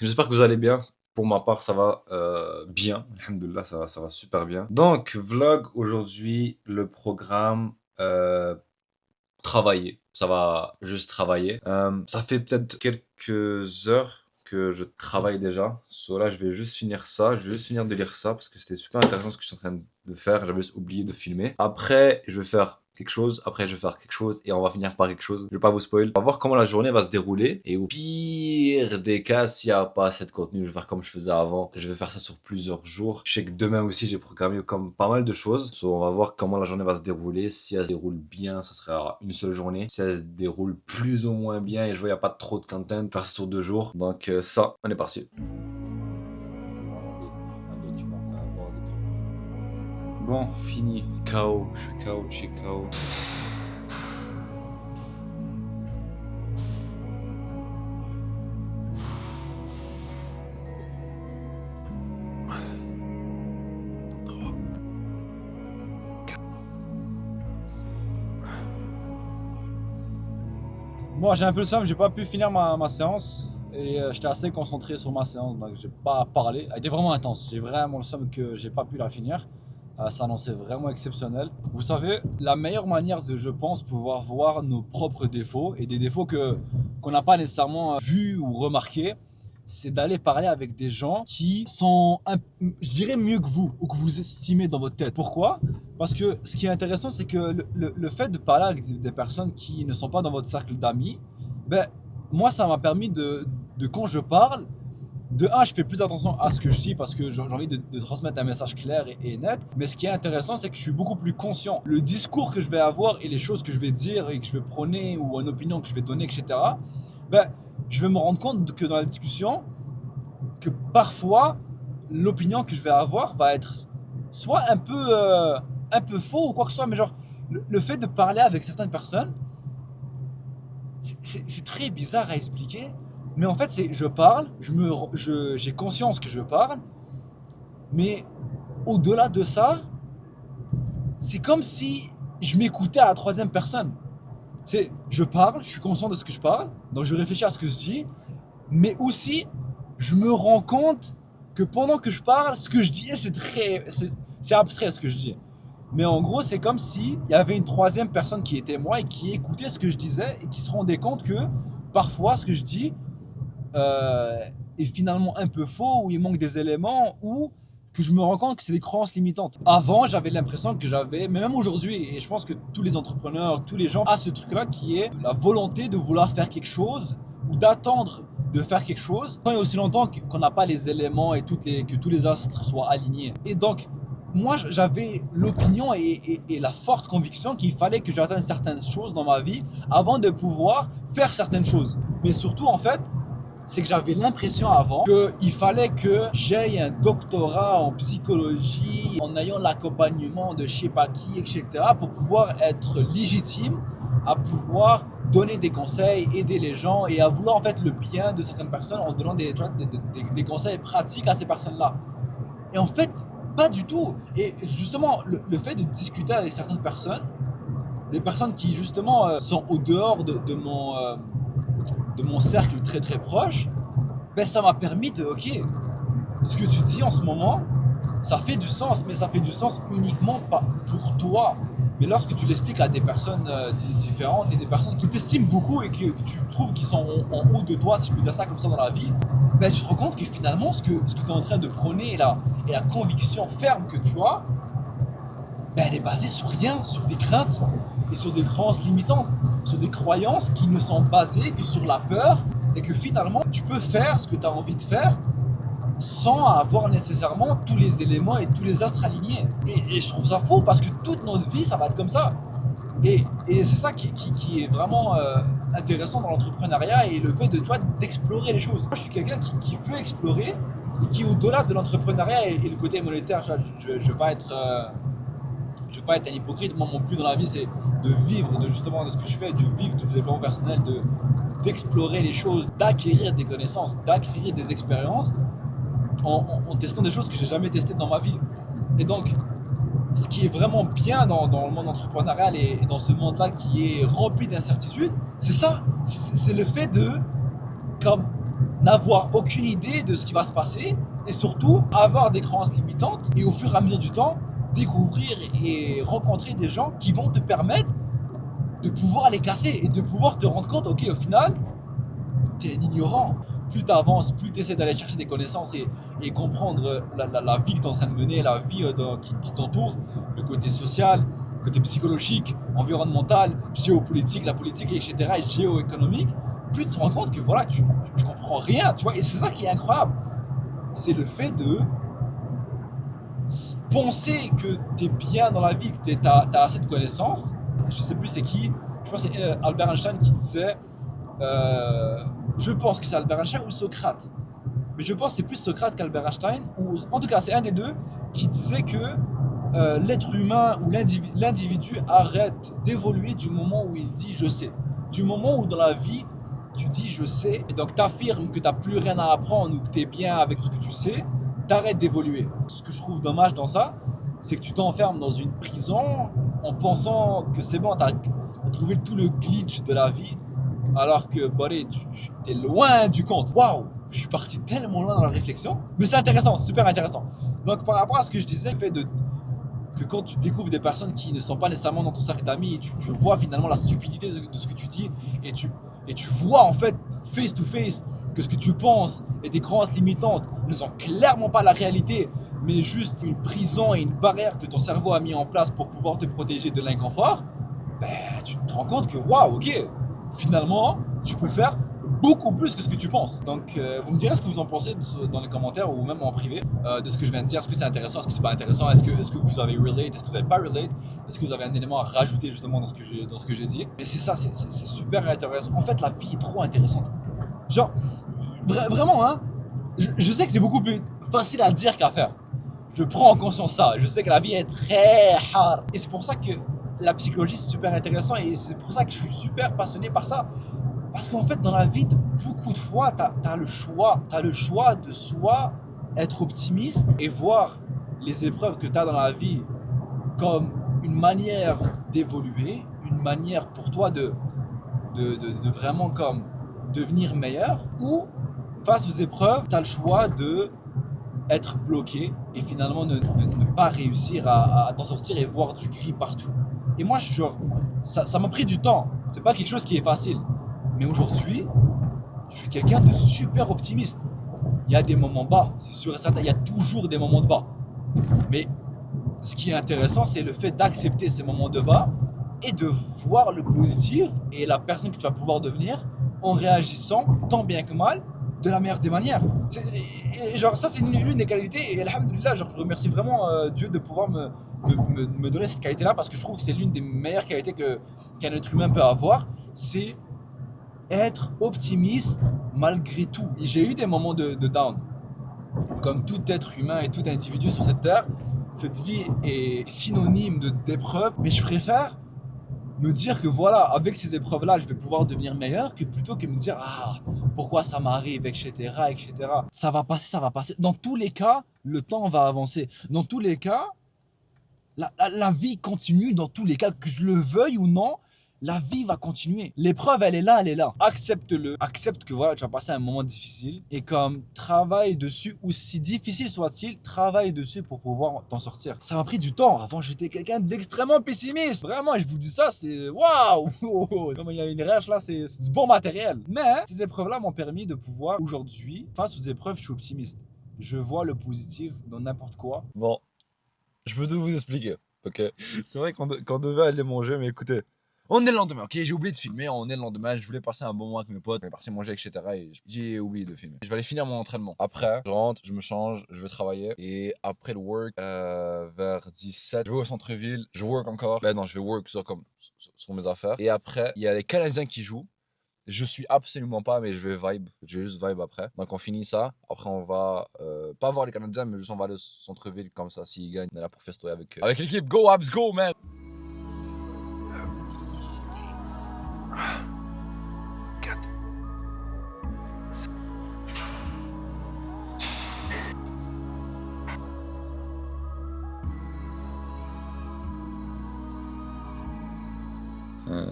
J'espère que vous allez bien. Pour ma part, ça va bien. Alhamdoulilah, ça va super bien. Donc, vlog aujourd'hui, le programme travailler. Ça va juste travailler. Ça fait peut-être quelques heures que je travaille déjà. So là, je vais juste finir ça. Je vais juste finir de lire ça parce que c'était super intéressant ce que je suis en train de faire. J'avais juste oublié de filmer. Après, je vais faire quelque chose. Après, je vais faire quelque chose. Et on va finir par quelque chose. Je vais pas vous spoil. On va voir comment la journée va se dérouler. Et au pire des cas, s'il n'y a pas assez de contenu, je vais faire comme je faisais avant. Je vais faire ça sur plusieurs jours. Je sais que demain aussi, j'ai programmé comme pas mal de choses. So, on va voir comment la journée va se dérouler. Si elle se déroule bien, ça sera une seule journée. Si elle se déroule plus ou moins bien et je vois qu'il n'y a pas trop de content, faire ça sur 2 jours. Donc ça, on est parti. Bon, fini. KO, je suis KO, je suis KO. Moi, j'ai un peu le seum, j'ai pas pu finir ma séance et j'étais assez concentré sur ma séance, donc j'ai pas parlé. Elle était vraiment intense. J'ai vraiment le seum que j'ai pas pu la finir. Ça annonçait vraiment exceptionnel. Vous savez, la meilleure manière de, je pense, pouvoir voir nos propres défauts et des défauts qu'on n'a pas nécessairement vus ou remarqués, c'est d'aller parler avec des gens qui sont, je dirais, mieux que vous ou que vous estimez dans votre tête. Pourquoi? Parce que ce qui est intéressant, c'est que le fait de parler avec des personnes qui ne sont pas dans votre cercle d'amis, ben, moi, ça m'a permis de quand je parle, de un, je fais plus attention à ce que je dis parce que j'ai envie de transmettre un message clair et net. Mais ce qui est intéressant, c'est que je suis beaucoup plus conscient. Le discours que je vais avoir et les choses que je vais dire et que je vais prôner ou une opinion que je vais donner, etc., ben, je vais me rendre compte que dans la discussion, que parfois, l'opinion que je vais avoir va être soit un peu faux ou quoi que ce soit. Mais genre, le fait de parler avec certaines personnes, c'est très bizarre à expliquer. Mais en fait, je parle, j'ai conscience que je parle, mais au-delà de ça, c'est comme si je m'écoutais à la troisième personne. Je parle, je suis conscient de ce que je parle, donc je réfléchis à ce que je dis, mais aussi, je me rends compte que pendant que je parle, ce que je dis, c'est abstrait ce que je dis. Mais en gros, c'est comme s'il y avait une troisième personne qui était moi et qui écoutait ce que je disais et qui se rendait compte que parfois ce que je dis euh, est finalement un peu faux ou il manque des éléments ou que je me rends compte que c'est des croyances limitantes. Avant, j'avais l'impression que j'avais, mais même aujourd'hui, et je pense que tous les entrepreneurs, tous les gens ont ce truc-là qui est la volonté de vouloir faire quelque chose ou d'attendre de faire quelque chose tant et aussi longtemps qu'on n'a pas les éléments et que tous les astres soient alignés. Et donc, moi, j'avais l'opinion et la forte conviction qu'il fallait que j'atteigne certaines choses dans ma vie avant de pouvoir faire certaines choses. Mais surtout, en fait, c'est que j'avais l'impression avant qu'il fallait que j'aie un doctorat en psychologie en ayant l'accompagnement de je sais pas qui, etc. pour pouvoir être légitime à pouvoir donner des conseils, aider les gens et à vouloir en fait le bien de certaines personnes en donnant des conseils pratiques à ces personnes-là. Et en fait, pas du tout. Et justement, le fait de discuter avec certaines personnes, des personnes qui justement sont au dehors de mon cercle très très proche, ben ça m'a permis de, ok, ce que tu dis en ce moment, ça fait du sens, mais ça fait du sens uniquement pas pour toi. Mais lorsque tu l'expliques à des personnes différentes et des personnes qui t'estiment beaucoup et que tu trouves qu'ils sont en haut de toi, si je peux dire ça comme ça dans la vie, ben tu te rends compte que finalement ce que tu es en train de prôner et la conviction ferme que tu as, ben elle est basée sur rien, sur des craintes et sur des croyances limitantes, sur des croyances qui ne sont basées que sur la peur et que finalement tu peux faire ce que tu as envie de faire sans avoir nécessairement tous les éléments et tous les astres alignés. Et je trouve ça faux parce que toute notre vie ça va être comme ça. Et c'est ça qui est vraiment intéressant dans l'entrepreneuriat et le fait de, tu vois, d'explorer les choses. Moi je suis quelqu'un qui veut explorer et qui au-delà de l'entrepreneuriat et le côté monétaire, tu vois, je ne veux pas être... je veux pas être un hypocrite, moi mon but dans la vie c'est de vivre de justement de ce que je fais, de vivre du développement personnel, d'explorer les choses, d'acquérir des connaissances, d'acquérir des expériences en testant des choses que j'ai jamais testées dans ma vie. Et donc, ce qui est vraiment bien dans le monde entrepreneurial et dans ce monde-là qui est rempli d'incertitudes, c'est ça. C'est le fait de comme n'avoir aucune idée de ce qui va se passer et surtout avoir des croyances limitantes et au fur et à mesure du temps, découvrir et rencontrer des gens qui vont te permettre de pouvoir les casser et de pouvoir te rendre compte, ok, au final, t'es un ignorant. Plus tu avances, plus tu essaies d'aller chercher des connaissances et comprendre la vie que tu es en train de mener, la vie qui t'entoure, le côté social, le côté psychologique, environnemental, géopolitique, la politique, etc., et géoéconomique, plus tu te rends compte que voilà, tu comprends rien, tu vois, et c'est ça qui est incroyable. C'est le fait de penser que tu es bien dans la vie, que tu as assez de connaissances. Je sais plus c'est qui, je pense que c'est Albert Einstein qui disait je pense que c'est Albert Einstein ou Socrate. Mais je pense que c'est plus Socrate qu'Albert Einstein. Ou, en tout cas, c'est un des deux qui disait que l'être humain ou l'individu arrête d'évoluer du moment où il dit je sais. Du moment où dans la vie, tu dis je sais, et donc tu affirmes que tu n'as plus rien à apprendre ou que tu es bien avec ce que tu sais, t'arrêtes d'évoluer. Ce que je trouve dommage dans ça, c'est que tu t'enfermes dans une prison en pensant que c'est bon, tu as trouvé tout le glitch de la vie, alors que buddy, tu es loin du compte. Waouh, je suis parti tellement loin dans la réflexion, mais c'est intéressant, super intéressant. Donc par rapport à ce que je disais, le fait que quand tu découvres des personnes qui ne sont pas nécessairement dans ton cercle d'amis, tu vois finalement la stupidité de ce que tu dis et tu vois en fait face to face que ce que tu penses et tes croyances limitantes ne sont clairement pas la réalité, mais juste une prison et une barrière que ton cerveau a mis en place pour pouvoir te protéger de l'inconfort. Ben, tu te rends compte que waouh, ok, finalement, tu peux faire beaucoup plus que ce que tu penses. Donc, vous me direz ce que vous en pensez dans les commentaires ou même en privé de ce que je viens de dire. Est-ce que c'est intéressant? Est-ce que c'est pas intéressant? Est-ce que vous avez relate? Est-ce que vous avez pas relate? Est-ce que vous avez un élément à rajouter justement dans ce que j'ai dit? Et c'est ça, c'est super intéressant. En fait, la vie est trop intéressante. Genre, vraiment, hein, je sais que c'est beaucoup plus facile à dire qu'à faire. Je prends en conscience ça. Je sais que la vie est très hard. Et c'est pour ça que la psychologie, c'est super intéressant. Et c'est pour ça que je suis super passionné par ça. Parce qu'en fait, dans la vie, beaucoup de fois, t'as le choix. T'as le choix de soit être optimiste et voir les épreuves que t'as dans la vie comme une manière d'évoluer, une manière pour toi de vraiment comme devenir meilleur, ou face aux épreuves, t'as le choix de être bloqué et finalement ne pas réussir à t'en sortir et voir du gris partout. Et moi, ça m'a pris du temps. C'est pas quelque chose qui est facile. Mais aujourd'hui, je suis quelqu'un de super optimiste. Il y a des moments bas, c'est sûr et certain, il y a toujours des moments de bas. Mais ce qui est intéressant, c'est le fait d'accepter ces moments de bas et de voir le positif et la personne que tu vas pouvoir devenir en réagissant tant bien que mal de la meilleure des manières. Genre ça, c'est l'une des qualités et alhamdoulilah, genre je remercie vraiment Dieu de pouvoir me donner cette qualité-là, parce que je trouve que c'est l'une des meilleures qualités qu'un être humain peut avoir, c'est être optimiste malgré tout. Et j'ai eu des moments de down. Comme tout être humain et tout individu sur cette terre, cette vie est synonyme d'épreuves, mais je préfère me dire que voilà, avec ces épreuves-là, je vais pouvoir devenir meilleur, que plutôt que me dire ah, pourquoi ça m'arrive, etc., etc. Ça va passer, ça va passer. Dans tous les cas, le temps va avancer. Dans tous les cas, la vie continue. Dans tous les cas, que je le veuille ou non, la vie va continuer. L'épreuve, elle est là, elle est là. Accepte-le. Accepte que voilà, tu vas passer un moment difficile. Et comme travaille dessus, aussi difficile soit-il, travaille dessus pour pouvoir t'en sortir. Ça m'a pris du temps. Avant, j'étais quelqu'un d'extrêmement pessimiste. Vraiment, je vous dis ça, c'est waouh. Comme il y a une rêve là, c'est du bon matériel. Mais ces épreuves-là m'ont permis de pouvoir aujourd'hui, face aux épreuves, je suis optimiste. Je vois le positif dans n'importe quoi. Bon, je peux tout vous expliquer, ok? C'est vrai qu'on devait aller manger, mais écoutez, on est le lendemain, ok? J'ai oublié de filmer, on est le lendemain, je voulais passer un bon moment avec mes potes, on est parti manger, etc. Et j'ai oublié de filmer. Je vais aller finir mon entraînement. Après, je rentre, je me change, je vais travailler. Et après le work, vers 17, je vais au centre-ville, je work encore. Ben non, je vais work sur mes affaires. Et après, il y a les Canadiens qui jouent. Je suis absolument pas, mais je vais vibe. Je vais juste vibe après. Donc on finit ça. Après on va pas voir les Canadiens, mais juste on va aller au centre-ville comme ça. S'ils gagnent, on est là pour festoyer avec l'équipe. Go Abs, go man!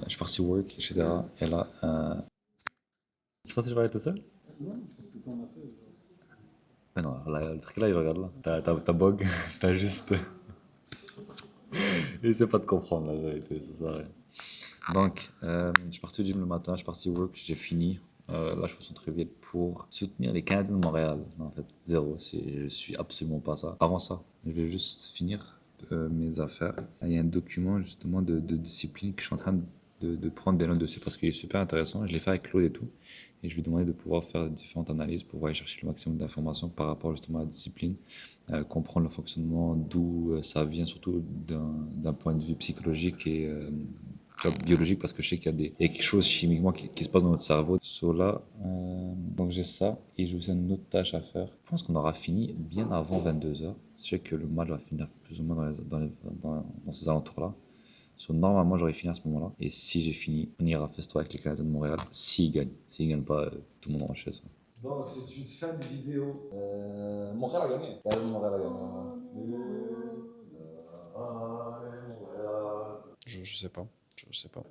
Je suis parti work, etc. Et là, pensais que je parlais tout seul? Mais non, là, le truc là, il regarde là. T'as bug, t'as juste. Il essaie pas de comprendre la vérité, ça sert à rien. Donc, je suis parti au gym le matin, je suis parti work, j'ai fini. Là, je me concentre vite pour soutenir les Canadiens de Montréal. Non, en fait, zéro, je suis absolument pas ça. Avant ça, je vais juste finir mes affaires. Il y a un document justement de discipline que je suis en train de prendre des notes dessus parce qu'il est super intéressant. Je l'ai fait avec Claude et tout. Et je lui ai demandé de pouvoir faire différentes analyses pour aller chercher le maximum d'informations par rapport justement à la discipline, comprendre le fonctionnement, d'où ça vient, surtout d'un point de vue psychologique et biologique, parce que je sais qu'il y a il y a quelque chose chimiquement qui se passe dans notre cerveau. Là, donc j'ai ça, et j'ai aussi une autre tâche à faire. Je pense qu'on aura fini bien avant 22 h. Je sais que le match va finir plus ou moins dans ces alentours-là. Normalement, j'aurais fini à ce moment-là. Et si j'ai fini, on ira festo avec les Canadiens de Montréal. S'ils gagnent. S'ils gagnent pas, tout le monde rentre chez soi. Donc, c'est une fin de vidéo. Montréal a gagné. Montréal a gagné. Je sais pas. Je sais pas.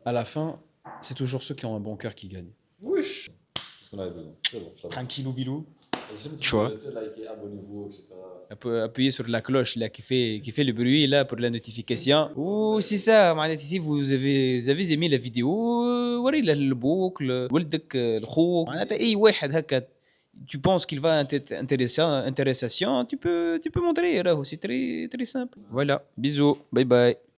À la fin, c'est toujours ceux qui ont un bon cœur qui gagnent. Wesh. C'est ce qu'on avait besoin. C'est bon. Tranquillou bilou. Tu vois. Likez, abonnez-vous, etc. Appuyer sur la cloche là, qui fait le bruit là pour la notification. Ou c'est ça, معناتها si vous avez aimé la vidéo, وري لبوك لولدك لخوك معناتها اي واحد هكا tu penses qu'il va être intéressant, tu peux montrer, c'est très très simple. Voilà, bisous, bye bye.